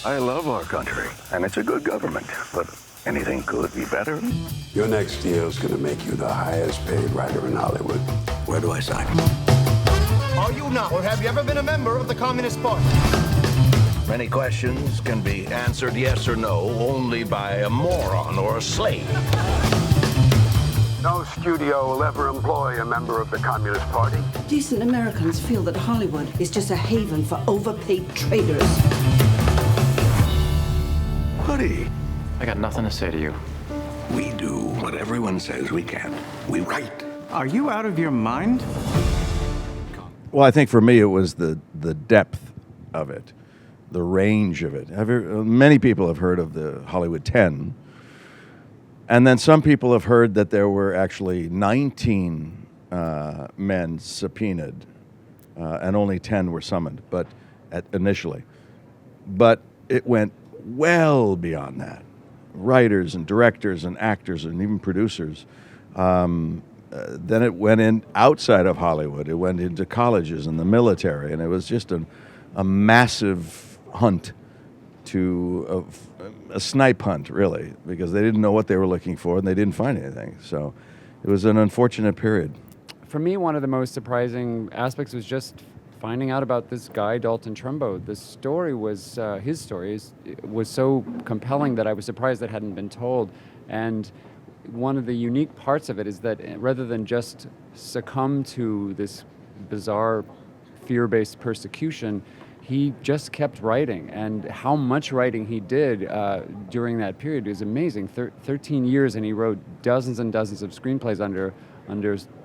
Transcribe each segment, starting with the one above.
I love our country, and it's a good government, but anything could be better. Your next deal is going to make you the highest paid writer in Hollywood. Where do I sign? Are you not, or have you ever been a member of the Communist Party? Many questions can be answered yes or no only by a moron or a slave. No studio will ever employ a member of the Communist Party. Decent Americans feel that Hollywood is just a haven for overpaid traders. Buddy, I got nothing to say to you. we do what everyone says we can't. We write. Are you out of your mind? Well, I think for me it was the depth of it, the range of it. Many people have heard of the Hollywood 10, and then some people have heard that there were actually 19 men subpoenaed, and only 10 were summoned, but initially. But it went well beyond that. Writers and directors and actors and even producers. Then it went in outside of Hollywood. It went into colleges and the military, and it was just a massive hunt to a snipe hunt, really, because they didn't know what they were looking for and they didn't find anything. So it was an unfortunate period. For me, one of the most surprising aspects was just finding out about this guy, Dalton Trumbo. The story was, his story was so compelling that I was surprised it hadn't been told. And one of the unique parts of it is that rather than just succumb to this bizarre fear-based persecution, he just kept writing. And how much writing he did during that period is amazing. 13 years, and he wrote dozens and dozens of screenplays under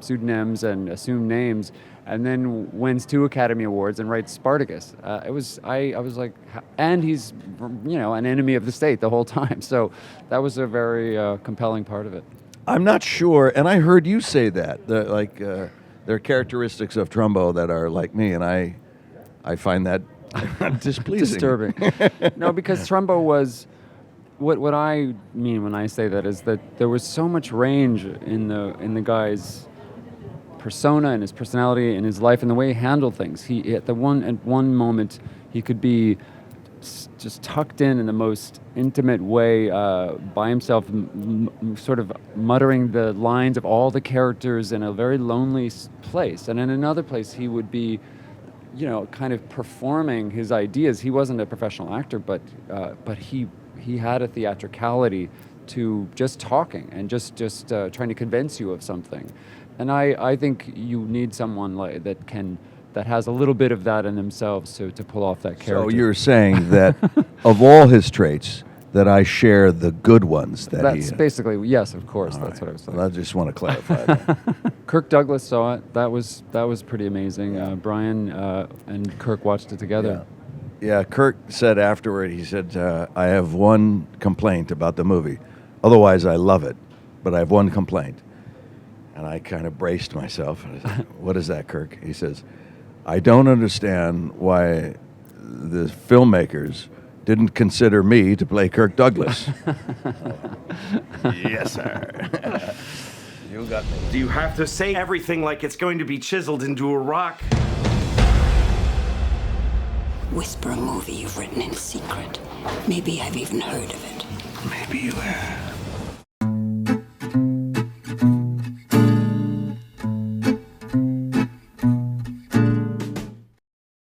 pseudonyms and assumed names, and then wins 2 Academy Awards and writes Spartacus. I was like, and he's, an enemy of the state the whole time. So that was a very compelling part of it. I'm not sure, and I heard you say that. There are characteristics of Trumbo that are like me, and I find that displeasing. Disturbing. No, because Trumbo was, what I mean when I say that is that there was so much range in the guy's persona and his personality and his life and the way he handled things. He at one moment he could be just tucked in the most intimate way by himself, sort of muttering the lines of all the characters in a very lonely place, and in another place he would be, kind of performing his ideas. He wasn't a professional actor, but he had a theatricality to just talking and just trying to convince you of something. And I think you need someone that has a little bit of that in themselves to pull off that character. So you're saying that of all his traits, that I share the good ones that That's basically, yes, of course. That's what I was saying. Well, I just want to clarify that. Kirk Douglas saw it. That was pretty amazing. Brian and Kirk watched it together. Yeah, Kirk said afterward, he said, I have one complaint about the movie. Otherwise, I love it, but I have one complaint. And I kind of braced myself. I said, what is that, Kirk? He says, I don't understand why the filmmakers didn't consider me to play Kirk Douglas. Yes, sir. You got me. Do you have to say everything like it's going to be chiseled into a rock? Whisper a movie you've written in secret. Maybe I've even heard of it. Maybe you have.